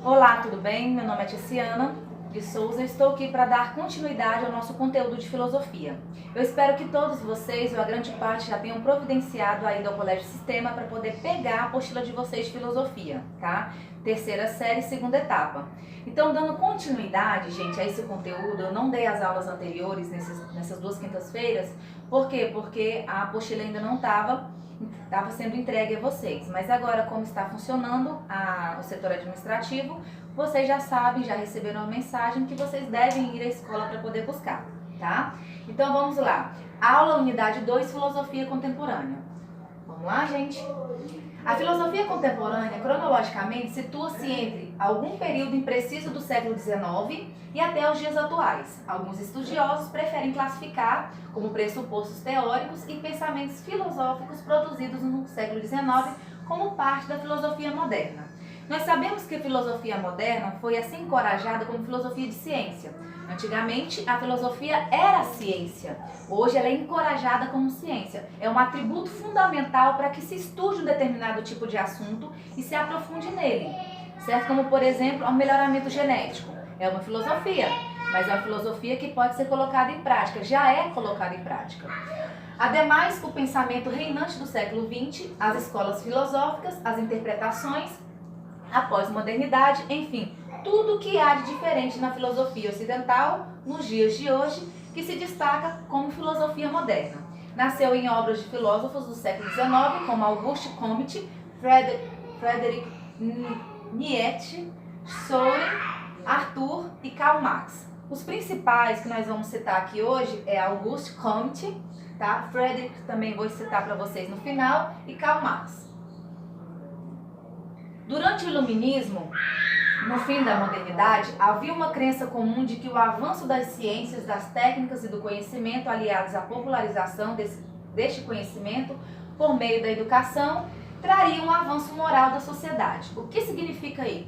Olá, tudo bem? Meu nome é Tiziana de Souza e estou aqui para dar continuidade ao nosso conteúdo de filosofia. Eu espero que todos vocês, ou a grande parte, já tenham providenciado a ida ao Colégio Sistema para poder pegar a apostila de vocês de filosofia, tá? Terceira série, segunda etapa. Então, dando continuidade, gente, a esse conteúdo, eu não dei as aulas anteriores nessas duas quintas-feiras. Por quê? Porque a apostila ainda não estava sendo entregue a vocês, mas agora, como está funcionando o setor administrativo, vocês já sabem, já receberam uma mensagem que vocês devem ir à escola para poder buscar, tá? Então vamos lá. Aula unidade 2, filosofia contemporânea. Vamos lá, gente? A filosofia contemporânea, cronologicamente, situa-se entre algum período impreciso do século XIX e até os dias atuais. Alguns estudiosos preferem classificar como pressupostos teóricos e pensamentos filosóficos produzidos no século XIX como parte da filosofia moderna. Nós sabemos que a filosofia moderna foi assim encorajada como filosofia de ciência. Antigamente, a filosofia era ciência. Hoje, ela é encorajada como ciência. É um atributo fundamental para que se estude um determinado tipo de assunto e se aprofunde nele. Certo? Como, por exemplo, o melhoramento genético. É uma filosofia, mas é uma filosofia que pode ser colocada em prática, já é colocada em prática. Ademais, o pensamento reinante do século XX, as escolas filosóficas, as interpretações, a pós-modernidade, enfim, tudo que há de diferente na filosofia ocidental, nos dias de hoje, que se destaca como filosofia moderna. Nasceu em obras de filósofos do século XIX, como Auguste Comte, Friedrich Nietzsche, Soren, Arthur e Karl Marx. Os principais que nós vamos citar aqui hoje é Auguste Comte, tá? Friedrich também vou citar para vocês no final, e Karl Marx. Durante o Iluminismo, no fim da modernidade, havia uma crença comum de que o avanço das ciências, das técnicas e do conhecimento, aliados à popularização deste conhecimento por meio da educação, traria um avanço moral da sociedade. O que significa aí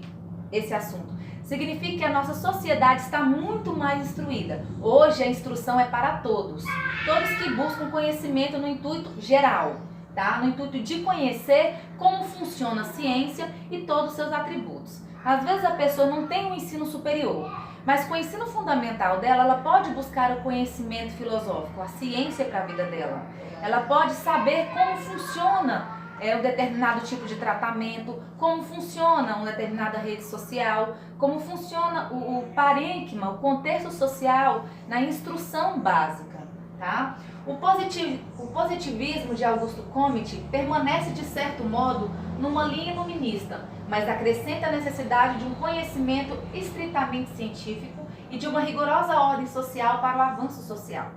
esse assunto? Significa que a nossa sociedade está muito mais instruída. Hoje a instrução é para todos. Todos que buscam conhecimento no intuito geral, tá? No intuito de conhecer como funciona a ciência e todos os seus atributos. Às vezes a pessoa não tem um ensino superior, mas com o ensino fundamental dela, ela pode buscar o conhecimento filosófico, a ciência para a vida dela. Ela pode saber como funciona um determinado tipo de tratamento, como funciona uma determinada rede social, como funciona o parênquima, o contexto social na instrução básica, tá? O positivismo de Auguste Comte permanece, de certo modo, numa linha iluminista, mas acrescenta a necessidade de um conhecimento estritamente científico e de uma rigorosa ordem social para o avanço social.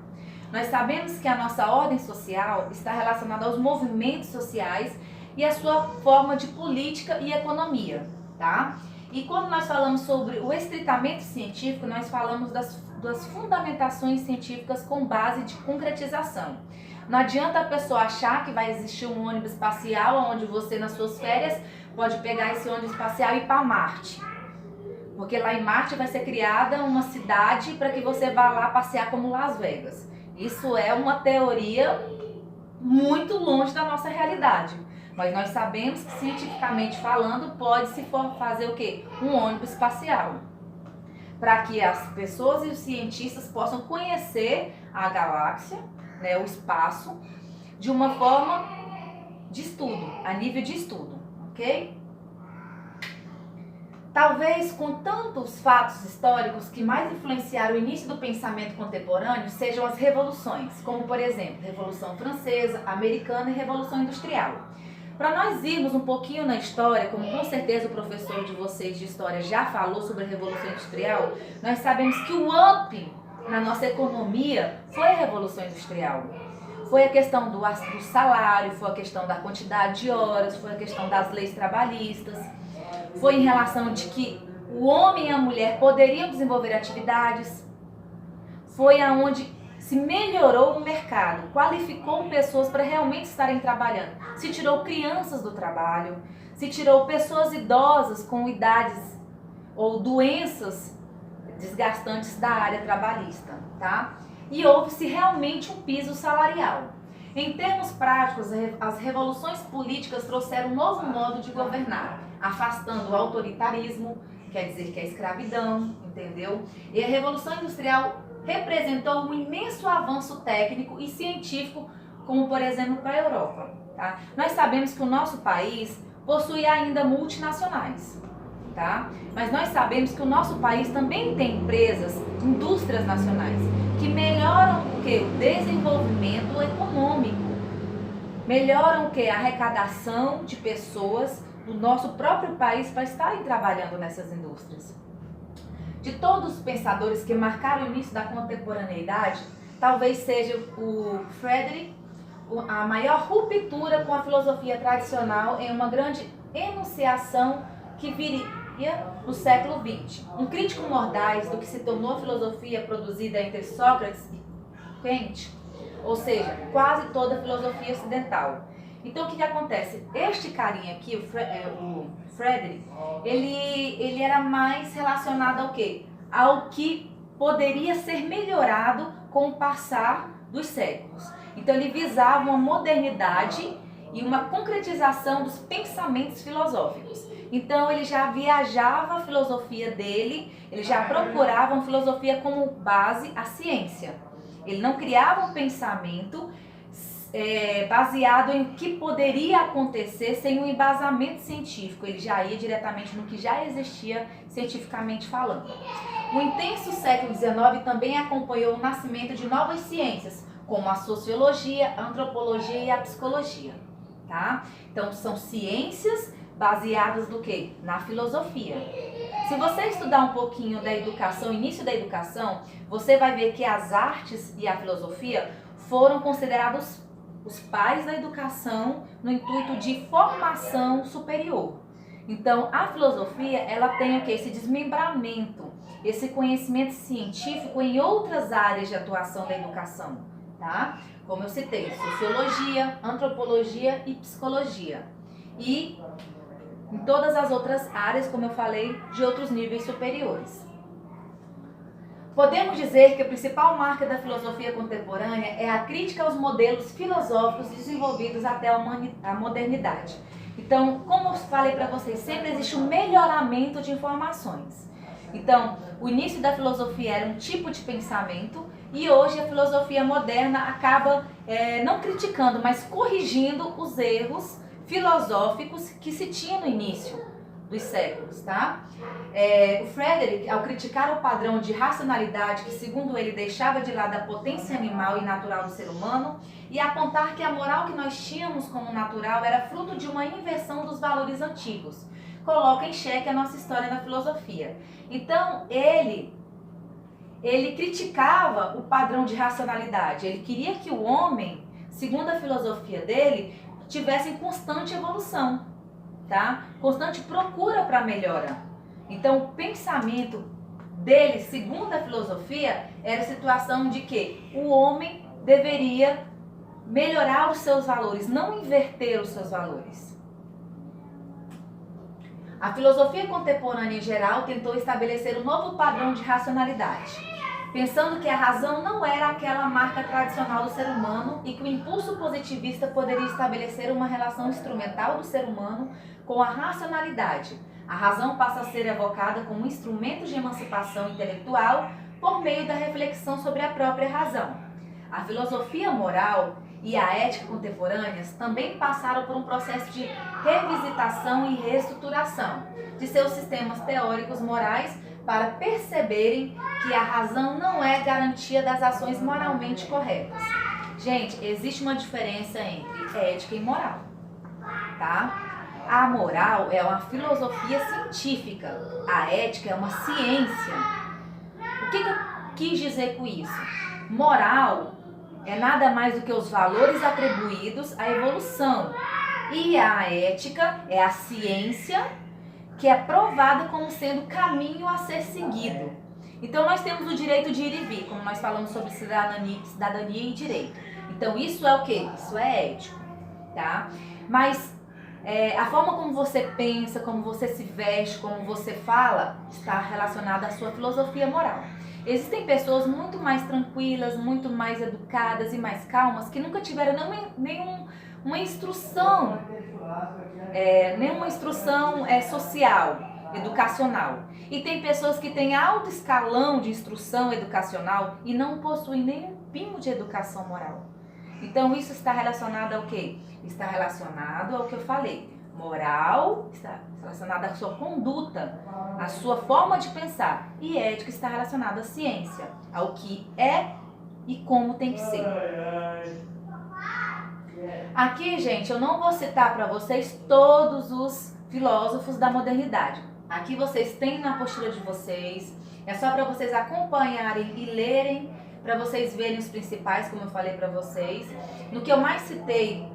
Nós sabemos que a nossa ordem social está relacionada aos movimentos sociais e a sua forma de política e economia, tá? E quando nós falamos sobre o estritamente científico, nós falamos das fundamentações científicas com base de concretização. Não adianta a pessoa achar que vai existir um ônibus espacial onde você, nas suas férias, pode pegar esse ônibus espacial e ir para Marte. Porque lá em Marte vai ser criada uma cidade para que você vá lá passear como Las Vegas. Isso é uma teoria muito longe da nossa realidade. Mas nós sabemos que, cientificamente falando, pode-se fazer o quê? Um ônibus espacial. Para que as pessoas e os cientistas possam conhecer a galáxia, né, o espaço, de uma forma de estudo, a nível de estudo, ok? Talvez com tantos fatos históricos que mais influenciaram o início do pensamento contemporâneo sejam as revoluções, como por exemplo, Revolução Francesa, Americana e Revolução Industrial. Para nós irmos um pouquinho na história, como com certeza o professor de vocês de história já falou sobre a Revolução Industrial, nós sabemos que o up na nossa economia foi a Revolução Industrial. Foi a questão do salário, foi a questão da quantidade de horas, foi a questão das leis trabalhistas, foi em relação de que o homem e a mulher poderiam desenvolver atividades, foi aonde se melhorou o mercado, qualificou pessoas para realmente estarem trabalhando, se tirou crianças do trabalho, se tirou pessoas idosas com idades ou doenças desgastantes da área trabalhista, tá? E houve-se realmente um piso salarial. Em termos práticos, as revoluções políticas trouxeram um novo modo de governar, afastando o autoritarismo, quer dizer que é escravidão, entendeu? E a Revolução Industrial representou um imenso avanço técnico e científico, como por exemplo para a Europa. Tá? Nós sabemos que o nosso país possui ainda multinacionais, tá? Mas nós sabemos que o nosso país também tem empresas, indústrias nacionais, que melhoram o quê? O desenvolvimento econômico, melhoram o quê? A arrecadação de pessoas do nosso próprio país para estarem trabalhando nessas indústrias. De todos os pensadores que marcaram o início da contemporaneidade, talvez seja o Frederick a maior ruptura com a filosofia tradicional em uma grande enunciação que viria no século XX. Um crítico mordaz do que se tornou a filosofia produzida entre Sócrates e Kant, ou seja, quase toda a filosofia ocidental. Então o que acontece? Este carinha aqui, o Frederick, ele era mais relacionado ao quê? Ao que poderia ser melhorado com o passar dos séculos. Então ele visava uma modernidade e uma concretização dos pensamentos filosóficos. Então ele já viajava a filosofia dele, ele já procurava uma filosofia como base a ciência. Ele não criava um pensamento baseado em o que poderia acontecer sem um embasamento científico. Ele já ia diretamente no que já existia cientificamente falando. O intenso século XIX também acompanhou o nascimento de novas ciências, como a sociologia, a antropologia e a psicologia, tá? Então são ciências baseadas no quê? Na filosofia. Se você estudar um pouquinho da educação, início da educação, você vai ver que as artes e a filosofia foram considerados os pais da educação no intuito de formação superior. Então a filosofia, ela tem o quê? Esse desmembramento, esse conhecimento científico em outras áreas de atuação da educação. Tá? Como eu citei, sociologia, antropologia e psicologia. E em todas as outras áreas, como eu falei, de outros níveis superiores. Podemos dizer que a principal marca da filosofia contemporânea é a crítica aos modelos filosóficos desenvolvidos até a modernidade. Então, como eu falei para vocês, sempre existe um melhoramento de informações. Então, o início da filosofia era um tipo de pensamento e hoje a filosofia moderna acaba não criticando, mas corrigindo os erros filosóficos que se tinha no início dos séculos, tá? O Frederick, ao criticar o padrão de racionalidade que, segundo ele, deixava de lado a potência animal e natural do ser humano e apontar que a moral que nós tínhamos como natural era fruto de uma inversão dos valores antigos, coloca em xeque a nossa história na filosofia. Então, ele criticava o padrão de racionalidade. Ele queria que o homem, segundo a filosofia dele, tivesse em constante evolução, tá? Constante procura para melhora. Então, o pensamento dele, segundo a filosofia, era a situação de que o homem deveria melhorar os seus valores, não inverter os seus valores. A filosofia contemporânea em geral tentou estabelecer um novo padrão de racionalidade, pensando que a razão não era aquela marca tradicional do ser humano e que o impulso positivista poderia estabelecer uma relação instrumental do ser humano com a racionalidade. A razão passa a ser evocada como um instrumento de emancipação intelectual por meio da reflexão sobre a própria razão. A filosofia moral e a ética contemporâneas também passaram por um processo de revisitação e reestruturação de seus sistemas teóricos morais para perceberem que a razão não é garantia das ações moralmente corretas. Gente, existe uma diferença entre ética e moral, tá? A moral é uma filosofia científica, a ética é uma ciência. O que eu quis dizer com isso? Moral é nada mais do que os valores atribuídos à evolução. E a ética é a ciência que é provada como sendo o caminho a ser seguido. Então nós temos o direito de ir e vir, como nós falamos sobre cidadania e direito. Então isso é o quê? Isso é ético, tá? Mas a forma como você pensa, como você se veste, como você fala, está relacionada à sua filosofia moral. Existem pessoas muito mais tranquilas, muito mais educadas e mais calmas que nunca tiveram nenhuma instrução social. educacional. E tem pessoas que têm alto escalão de instrução educacional e não possuem nem um pingo de educação moral. Então isso está relacionado ao quê? Está relacionado ao que eu falei. Moral está relacionada à sua conduta, à sua forma de pensar. E ética está relacionada à ciência, ao que é e como tem que ser. Aqui, gente, eu não vou citar para vocês todos os filósofos da modernidade. Aqui vocês têm na apostila de vocês. É só para vocês acompanharem e lerem, para vocês verem os principais, como eu falei para vocês. No que eu mais citei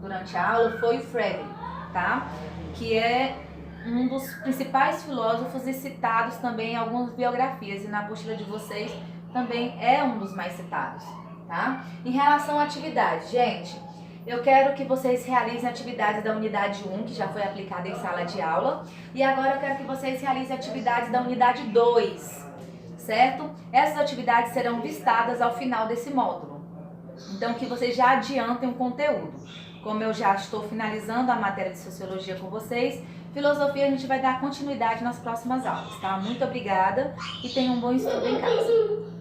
durante a aula foi o Frege, tá? Que é um dos principais filósofos e citados também em algumas biografias. E na apostila de vocês também é um dos mais citados, tá? Em relação à atividade, gente, eu quero que vocês realizem atividades da unidade 1, que já foi aplicada em sala de aula. E agora eu quero que vocês realizem atividades da unidade 2, certo? Essas atividades serão vistadas ao final desse módulo. Então, que vocês já adiantem o conteúdo. Como eu já estou finalizando a matéria de Sociologia com vocês, Filosofia a gente vai dar continuidade nas próximas aulas, tá? Muito obrigada e tenham um bom estudo em casa.